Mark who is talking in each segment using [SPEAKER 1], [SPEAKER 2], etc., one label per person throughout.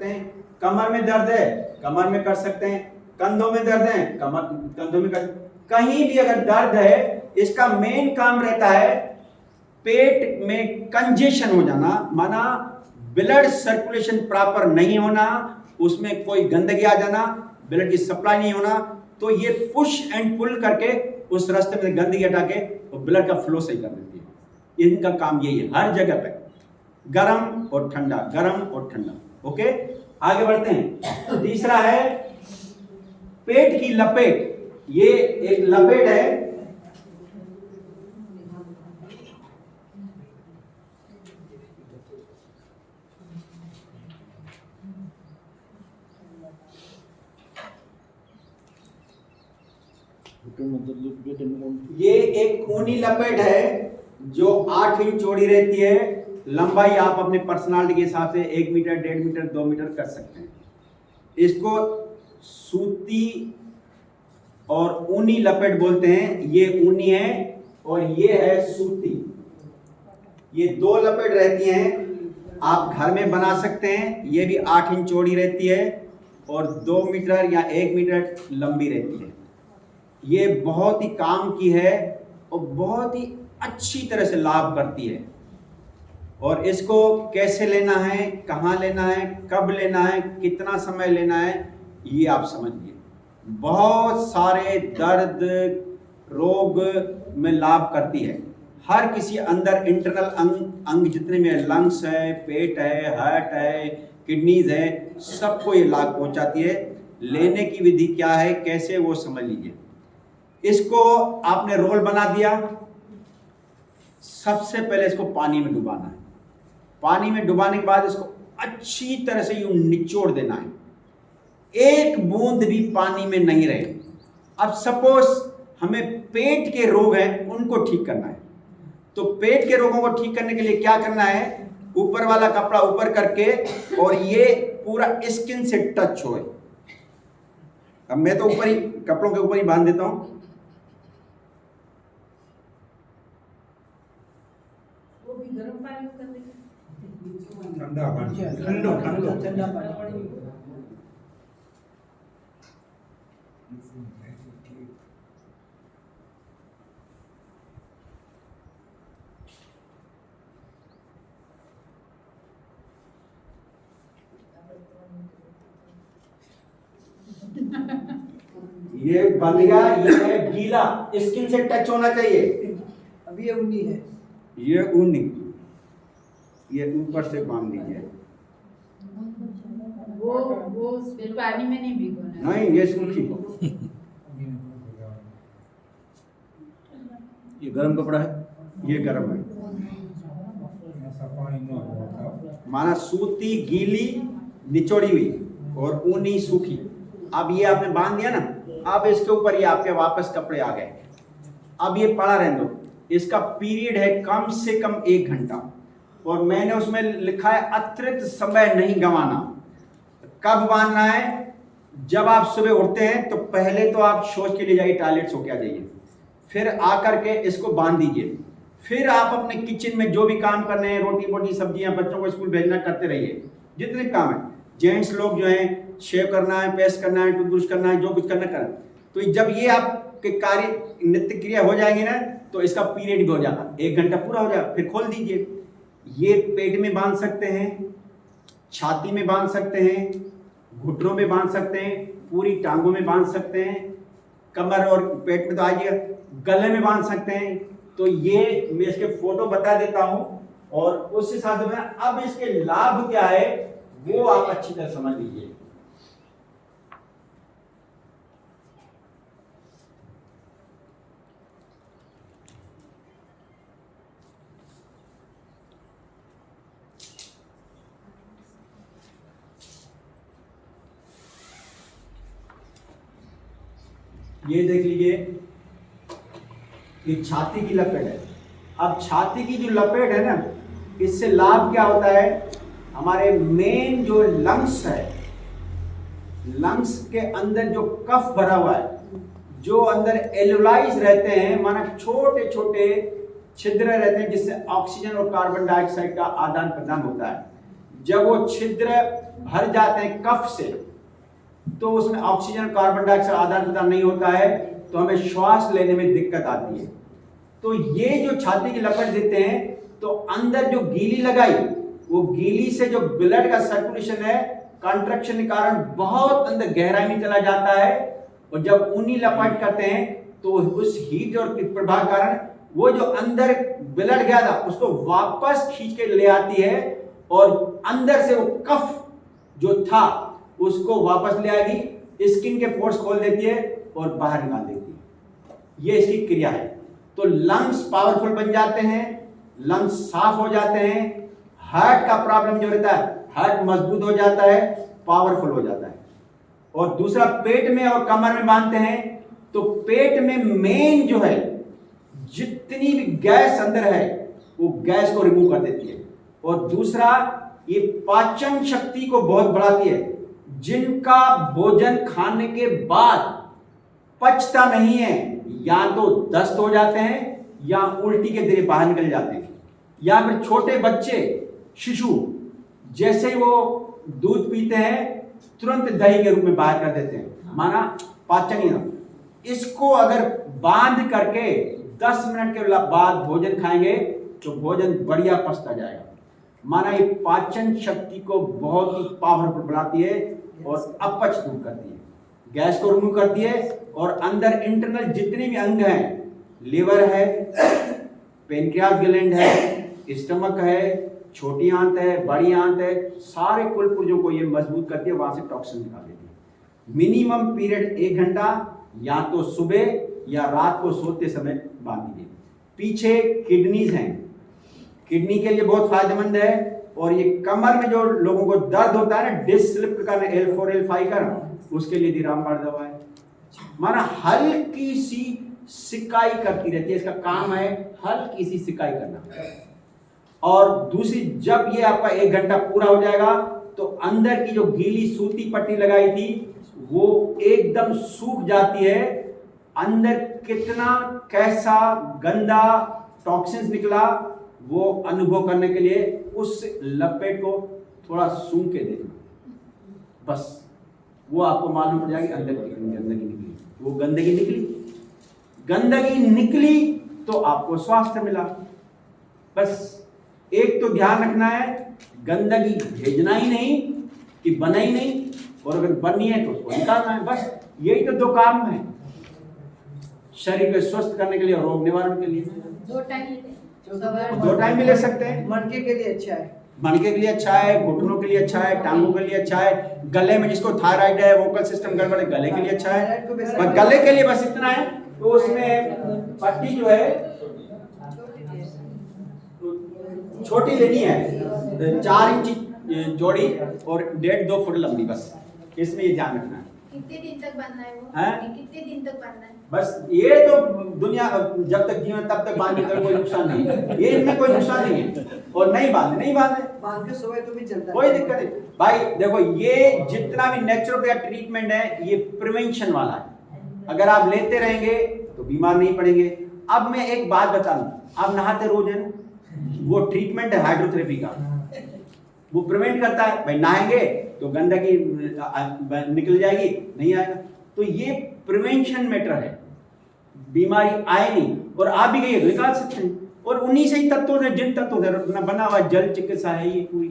[SPEAKER 1] सकते हैं, कमर में दर्द है कमर में कर सकते हैं, कंधों में दर्द है कंधों में कर, कहीं भी अगर दर्द है, इसका मेन काम रहता है पेट में कंजेशन हो जाना, माना ब्लड सर्कुलेशन प्रॉपर नहीं होना, उसमें कोई गंदगी आ जाना, ब्लड की सप्लाई नहीं होना, तो ये पुश एंड पुल करके उस रास्ते में गंदगी हटा के तो ब्लड का फ्लो सही कर देती है। इनका काम यही है, हर जगह पे गरम और ठंडा, गरम और ठंडा। ओके, आगे बढ़ते हैं। तीसरा है पेट की लपेट। ये एक लपेट है, ये एक ऊनी लपेट है जो 8 इंच चौड़ी रहती है। लंबाई आप अपने पर्सनालिटी के हिसाब से 1 मीटर, 1.5 मीटर, 2 मीटर कर सकते हैं। इसको सूती और ऊनी लपेट बोलते हैं। ये ऊनी है और ये है सूती। ये 2 लपेट रहती हैं, आप घर में बना सकते हैं। ये भी 8 इंच चौड़ी रहती है और 2 मीटर या 1 मीटर लंबी रहती है। ये बहुत ही काम की है और बहुत ही अच्छी तरह से लाभ करती है। और इसको कैसे लेना है, कहाँ लेना है, कब लेना है, कितना समय लेना है, ये आप समझिए। बहुत सारे दर्द रोग में लाभ करती है। हर किसी अंदर इंटरनल अंग जितने में लंग्स है, पेट है, हार्ट है, किडनीज है, सबको ये लाभ पहुंचाती है। लेने की विधि क्या है, कैसे, वो समझ लीजिए। इसको आपने रोल बना दिया, सबसे पहले इसको पानी में डुबाना है। पानी में डुबाने के बाद इसको अच्छी तरह से यूं निचोड़ देना है, एक बूंद भी पानी में नहीं रहे। अब सपोज हमें पेट के रोग हैं, उनको ठीक करना है, तो पेट के रोगों को ठीक करने के लिए क्या करना है, ऊपर वाला कपड़ा ऊपर करके और ये पूरा स्किन से टच होए। अब मैं तो ऊपर ही, कपड़ों के ऊपर ही बांध देता हूं।
[SPEAKER 2] ठंडा पानी।
[SPEAKER 1] ये बन गया, ये है गीला, स्किन से टच होना चाहिए।
[SPEAKER 2] अभी ये ऊनी है,
[SPEAKER 1] ये ऊनी, ये ऊपर से बांध दीजिए।
[SPEAKER 3] वो फिर पानी में नहीं भिगोना।
[SPEAKER 1] नहीं, ये सूखी।
[SPEAKER 4] ये गरम कपड़ा है,
[SPEAKER 1] ये गर्म है, माना सूती गीली निचोड़ी हुई और ऊनी सूखी। अब ये आपने बांध दिया ना, अब इसके ऊपर ये आपके वापस कपड़े आ गए। अब ये पड़ा रहने दो। इसका पीरियड है कम से कम 1 घंटा, और मैंने उसमें लिखा है अतिरिक्त समय नहीं गंवाना। कब बांधना है, जब आप सुबह उठते हैं तो पहले तो आप शौच के लिए जाइए, टॉयलेट होके आ जाइए, फिर आकर के इसको बांध दीजिए। फिर आप अपने किचन में जो भी काम करने हैं, रोटी बोटी सब्जियां, बच्चों को स्कूल भेजना, करते रहिए जितने काम है। जेंट्स लोग जो हैं, शेव करना है, पेस्ट करना है, टूथब्रश करना है, जो कुछ करना करें। तो जब ये आपके कार्य नित्य क्रिया हो जाएंगे ना, तो इसका पीरियड भी हो जाएगा, 1 घंटा पूरा हो जाएगा, फिर खोल दीजिए। ये पेट में बांध सकते हैं, छाती में बांध सकते हैं, घुटनों में बांध सकते हैं, पूरी टांगों में बांध सकते हैं, कमर और पेट में तो आइए, गले में बांध सकते हैं। तो ये मैं इसके फोटो बता देता हूं और उस हिसाब से मैं अब इसके लाभ क्या है वो आप अच्छी तरह समझ लीजिए। ये देख लीजिए, ये छाती की लपेट है। अब छाती की जो लपेट है ना, इससे लाभ क्या होता है, हमारे मेन जो लंग्स है, लंग्स के अंदर जो कफ भरा हुआ है, जो अंदर एल्वेलाइज रहते हैं, माना छोटे छोटे छिद्र रहते हैं जिससे ऑक्सीजन और कार्बन डाइऑक्साइड का आदान प्रदान होता है। जब वो छिद्र भर जाते हैं कफ से, तो उसमें ऑक्सीजन कार्बन डाइऑक्साइड आदान प्रदान नहीं होता है, तो हमें श्वास लेने में दिक्कत आती है। तो ये जो छाती की लपट देते हैं, तो अंदर जो गीली लगाई, वो गीली से जो ब्लड का सर्कुलेशन है कंट्रक्शन के कारण बहुत अंदर गहराई में चला जाता है, और जब ऊनी लपट करते हैं तो उस हीट और प्रभाव के कारण वो जो अंदर ब्लड गया था उसको वापस खींच के ले आती है, और अंदर से वो कफ जो था उसको वापस ले आएगी, स्किन के पोर्स खोल देती है और बाहर निकाल देती है। ये इसकी क्रिया है। तो लंग्स पावरफुल बन जाते हैं, लंग्स साफ हो जाते हैं, हार्ट का प्रॉब्लम जो रहता है हार्ट मजबूत हो जाता है, पावरफुल हो जाता है। और दूसरा पेट में और कमर में बांधते हैं, तो पेट में मेन जो है जितनी भी गैस अंदर है वो गैस को रिमूव कर देती है। और दूसरा ये पाचन शक्ति को बहुत बढ़ाती है। जिनका भोजन खाने के बाद पचता नहीं है, या तो दस्त हो जाते हैं या उल्टी के जरिए बाहर निकल जाते हैं, या फिर छोटे बच्चे शिशु जैसे ही वो दूध पीते हैं तुरंत दही के रूप में बाहर कर देते हैं, माना पाचन ही ना। इसको अगर बांध करके 10 मिनट के बाद भोजन खाएंगे तो भोजन बढ़िया पचता जाएगा। माना ये पाचन शक्ति को बहुत ही पावरफुल बनाती है और अपच दूर करती है, गैस को रिमूव करती है, और अंदर इंटरनल जितने भी अंग हैं, लिवर है, पेनक्रियास ग्लैंड है, स्टमक है, छोटी आंत है, बड़ी आंत है, सारे कुल पुर्जों को ये मजबूत करती है, वहां से टॉक्सिन निकाल देती है। मिनिमम पीरियड 1 घंटा, या तो सुबह या रात को सोते समय बांध दीजिए। पीछे किडनीज हैं, किडनी के लिए बहुत फायदेमंद है। और ये कमर में जो लोगों को दर्द होता है ना, डिस्क स्लिप का L4 L5 का, उसके लिए भी रामबाण दवा है। माना हल्की सी सिकाई करती रहती है, इसका काम है हल्की सी सिकाई करना। और दूसरी, जब ये आपका 1 घंटा पूरा हो जाएगा तो अंदर की जो गीली सूती पट्टी लगाई थी वो एकदम सूख जाती है। अंदर कितना कैसा गंदा टॉक्सिन्स निकला वो अनुभव करने के लिए उस लपेट को थोड़ा सूंघ के देखना, बस वो आपको मालूम पड़ जाएगी अंदर की गंदगी निकली। वो गंदगी निकली तो आपको स्वास्थ्य मिला। बस एक तो ध्यान रखना है, गंदगी भेजना ही नहीं कि बना ही नहीं, और अगर बननी है तो उसको निकालना है। बस यही तो 2 काम है शरीर को स्वस्थ करने के लिए और रोग निवारण के लिए। 2 टाइम भी ले सकते हैं।
[SPEAKER 2] मणके के लिए अच्छा है,
[SPEAKER 1] मणके के लिए अच्छा है, घुटनों के लिए अच्छा है, टांगों के लिए अच्छा है, गले में जिसको थायराइड है, वोकल सिस्टम गड़बड़ है, गले के लिए अच्छा है। पर गले के लिए बस इतना है, तो उसमें पट्टी जो है छोटी लेनी है, 4 इंच जोड़ी और 1.5-2 फुट लंबी, बस इसमें ये ध्यान रखना है।
[SPEAKER 4] कितने दिन तक बांधना है वो?
[SPEAKER 1] हैं?
[SPEAKER 4] कितने दिन तक बांधना है?
[SPEAKER 1] बस ये तो दुनिया जब तक जीवन तब तक बांधने का कोई नुकसान नहीं है, ये इनमें कोई नुकसान नहीं है। और नहीं बांधे
[SPEAKER 2] बांध के सोए तो भी चलता है,
[SPEAKER 1] कोई दिक्कत नहीं भाई। देखो ये जितना भी नेचुरोपैथ ट्रीटमेंट है ये प्रिवेंशन वाला है, अगर आप लेते रहेंगे तो बीमार नहीं पड़ेंगे। अब मैं एक बात बता दूं, आप नहाते रोज हैं, वो ट्रीटमेंट है हाइड्रोथेरेपी का, वो प्रिवेंट करता है। भाई नहाएंगे तो गंदगी निकल जाएगी, नहीं आएगा। तो ये प्रिवेंशन मैटर है, बीमारी आए नहीं, और आ भी गई है तो निकाल सकते हैं। और उन्हीं से ही तत्वों से, जिन तत्वों से बना हुआ जल चिकित्सा है ये पूरी,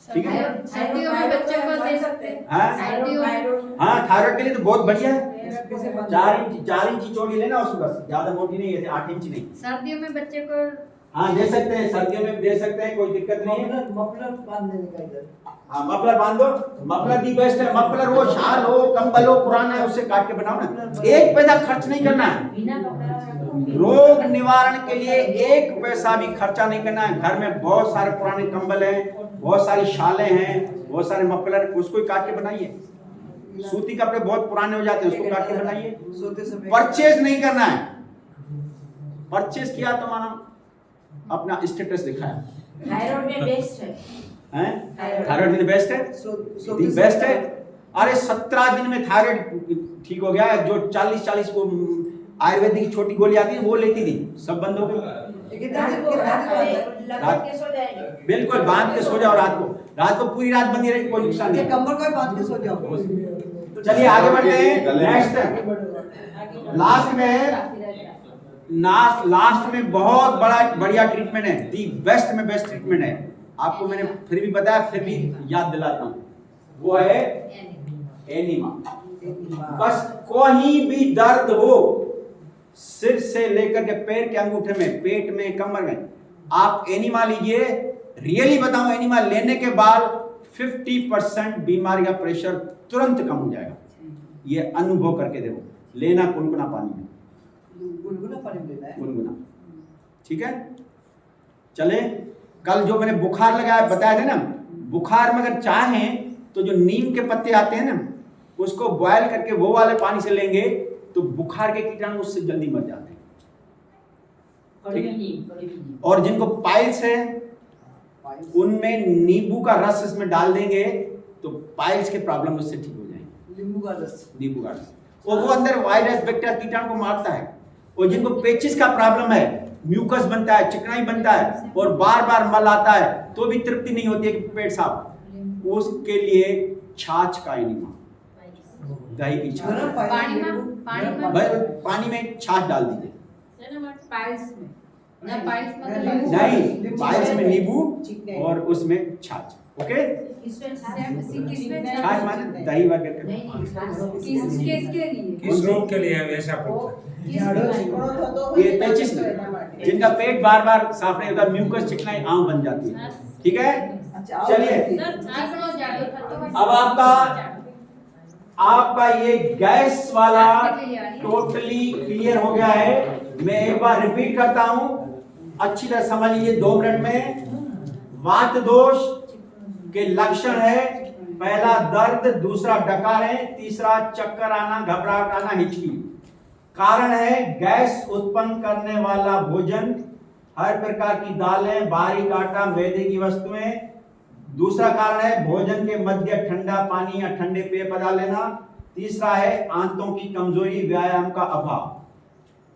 [SPEAKER 1] ठीक है।
[SPEAKER 3] सर्दियों में बच्चों को दे सकते हैं।
[SPEAKER 1] हाँ, थायराइड के लिए तो बहुत बढ़िया है। 4 इंच चौड़ी लेना उसमें, बस ज्यादा मोटी नहीं है, 8 इंच नहीं।
[SPEAKER 3] सर्दियों में बच्चे को
[SPEAKER 1] हाँ दे सकते हैं, सर्दियों में दे सकते हैं, कोई दिक्कत नहीं है।
[SPEAKER 2] मफलर बांध देने का इधर।
[SPEAKER 1] हाँ मफलर बांध दो, मफलर दी बेस्ट है। मफलर वो शाल हो, कंबल हो, पुराना है उससे काट के बनाओ ना, 1 पैसा खर्च नहीं करना है। रोग निवारण के लिए 1 पैसा भी खर्चा नहीं करना है। घर में बहुत सारे पुराने कंबल हैं, बहुत सारी शालें हैं, बहुत सारे मफलर, उसको ही काट के बनाइए। सूती कपड़े बहुत पुराने हो जाते हैं, उसको काट के बनाइए।
[SPEAKER 2] सोते समय
[SPEAKER 1] परचेज नहीं करना है, परचेज किया तो मानो अपना स्टेटस दिखाया।
[SPEAKER 5] थायराइड में बेस्ट है,
[SPEAKER 1] हैं? थायराइड में बेस्ट है,
[SPEAKER 2] सोते
[SPEAKER 1] बेस्ट है। अरे 17 दिन में थायराइड ठीक हो गया। जो 40 को आयुर्वेदिक की छोटी गोली आती है वो लेती थी, सब बंद हो गई।
[SPEAKER 2] कितना दिन कितना दिन बाद है?
[SPEAKER 5] लगा के सो जाएंगे।
[SPEAKER 1] बिल्कुल बांध के सो जाओ रात को पूरी रात बंदी रही, कोई नुकसान
[SPEAKER 2] अच्छा,
[SPEAKER 1] नहीं।
[SPEAKER 2] कमर को ही बांध के सो जाओ।
[SPEAKER 1] चलिए आगे बढ़ते हैं। नेक्स्ट लास्ट में बहुत बढ़िया ट्रीटमेंट है, दी बेस्ट में बेस्ट ट्रीटमेंट है। आपको मैंने फिर भी बताया, फिर भी याद दिलाता हूँ, वो है एनीमा। बस कोई भी दर्द हो, सिर से लेकर के पैर के अंगूठे में, पेट में, कमर में, आप एनीमा लीजिए। रियली बताऊं, एनीमा लेने के बाद 50% बीमारी का प्रेशर तुरंत कम हो जाएगा। ये अनुभव करके देखो। लेना गुनगुना पानी में,
[SPEAKER 2] गुनगुना पानी में लेना है।
[SPEAKER 1] गुनगुना, ठीक है। चले, कल जो मैंने बुखार लगाया बताया था ना, बुखार में अगर चाहें तो जो नीम के पत्ते आते हैं ना, उसको बॉयल करके वो वाले पानी से लेंगे तो बुखार के कीटाणु उससे जल्दी मर जाते हैं। ठीक? और जिनको पाइल्स है उनमें नींबू का रस इसमें डाल देंगे तो पाइल्स के प्रॉब्लम उससे ठीक हो जाएंगे।
[SPEAKER 2] नींबू का रस।
[SPEAKER 1] नींबू का रस, और वो अंदर वायरस बैक्टीरिया कीटाणु को मारता है। और जिनको पेचिस का प्रॉब्लम है, म्यूकस बनता है, चिकनाई बनता है और बार बार मल आता है तो भी तृप्ति नहीं होती है कि पेट साफ, उसके लिए छाछ का एनीमा, दही की छाछ,
[SPEAKER 2] गरम
[SPEAKER 1] पानी में छाछ डाल दीजिए। नहीं, पाइल्स में नींबू और उसमें छाछ। ओके, छाछ माने दही वगैरह
[SPEAKER 6] किस रोग के लिए है वैसा पूछा?
[SPEAKER 1] ये पेचिस में, जिनका पेट बार बार साफ नहीं होता, म्यूकस चिकनाई आम बन जाती है। ठीक है,
[SPEAKER 2] अच्छा,
[SPEAKER 1] चलिए अब आपका ये गैस वाला टोटली क्लियर हो गया है। मैं एक बार रिपीट करता हूं, अच्छी तरह समझ लीजिए 2 मिनट में। वात दोष के लक्षण है, पहला दर्द, दूसरा डकारें, तीसरा चक्कर आना, घबराहट आना, हिचकी। कारण है गैस उत्पन्न करने वाला भोजन, हर प्रकार की दालें, बारीक आटा, मैदे की वस्तुएं। दूसरा कारण है भोजन के मध्य ठंडा पानी या ठंडे पेय पदार्थ लेना। तीसरा है आंतों की कमजोरी, व्यायाम का अभाव।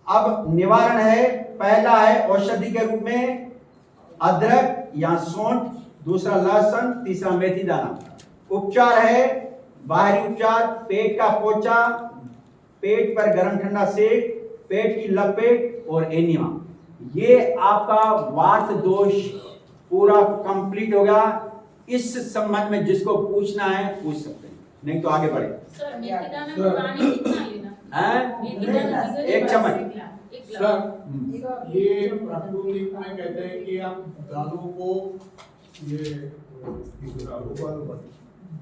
[SPEAKER 1] अब निवारण है, पहला है औषधि के रूप में अदरक या सौंठ, दूसरा लहसुन, तीसरा मेथी दाना। उपचार है बाहरी उपचार, पेट का पोचा, पेट पर गर्म ठंडा सेक, पेट की लपेट और एनीमा। ये आपका वात दोष पूरा कंप्लीट हो गया। इस संबंध में जिसको पूछना है पूछ सकते हैं, नहीं तो आगे बढ़े।
[SPEAKER 5] सर, मेथी दाना में पानी कितना लेना?
[SPEAKER 1] हैं?
[SPEAKER 5] मेथी दाना
[SPEAKER 1] 1 चम्मच।
[SPEAKER 6] सर, ये प्राकृतिक में कहते हैं कि आप दालों को ये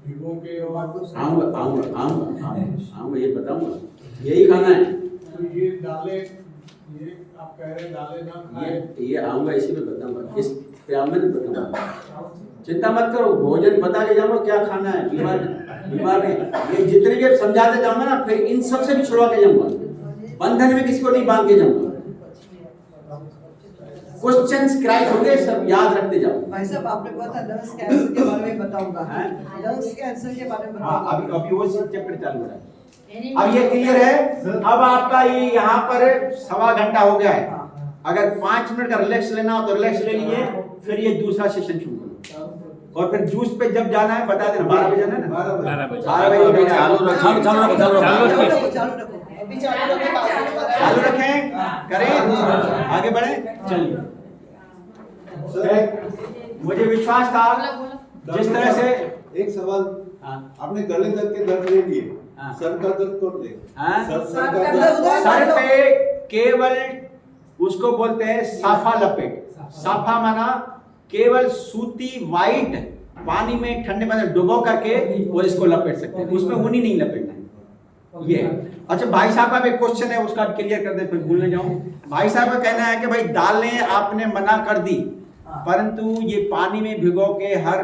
[SPEAKER 6] भिगो के और
[SPEAKER 1] आऊंगा ये बताऊंगा, यही खाना है।
[SPEAKER 6] तो ये दालें, ये आप कह रहे हैं दालें ना खाएं।
[SPEAKER 1] ये आऊंगा, इसी में बताऊंगा, इस प्याम में बताऊंगा। चिंता मत करो, भोजन बता के जाऊंगा क्या खाना है। बीमार नहीं, ये जितने भी समझाते जाऊंगा ना, फिर इन सब से भी छुड़वा के जाऊंगा। बंधन में किसी को नहीं बांध के जाऊंगा। क्वेश्चंस क्रैक होंगे, सब याद रखते जाओ।
[SPEAKER 2] भाई साहब, आपने कहा था लंग्स कैंसर के बारे में बताऊंगा। लंग्स कैंसर के बारे में बताऊंगा।
[SPEAKER 1] अभी वो चैप्टर चालू हो रहा है। अब ये क्लियर है। अब आपका ये यहाँ पर 1.25 घंटा हो गया है। अगर 5 मिनट का रिलैक्स लेना हो तो रिलैक्स ले लीजिए, फिर ये दूसरा सेशन शुरू करो। और फिर जूस पे जब जाना है बता देना, 12 बजे जाना है ना, 12 बजे चालू रखें, करें, आगे बढ़े। चलिए, मुझे विश्वास था जिस तरह से।
[SPEAKER 7] एक सवाल,
[SPEAKER 1] हाँ।
[SPEAKER 7] आपने गले तक के दर्द ले लिए,
[SPEAKER 1] हाँ।
[SPEAKER 7] सर का दर्द कौन ले?
[SPEAKER 1] हाँ?
[SPEAKER 7] सर का दर्द
[SPEAKER 1] सर पे केवल उसको बोलते हैं साफा लपेट। साफा माना केवल सूती वाइट पानी में ठंडे पानी में डुबो करके और इसको लपेट सकते हैं, उसमें ऊनी नहीं लपेटना है। ये अच्छा, भाई साहब का एक क्वेश्चन है, उसका क्लियर कर दे, फिर भूलने जाऊं। भाई साहब का कहना है कि भाई दालें आपने मना कर दी, परंतु ये पानी में भिगो के हर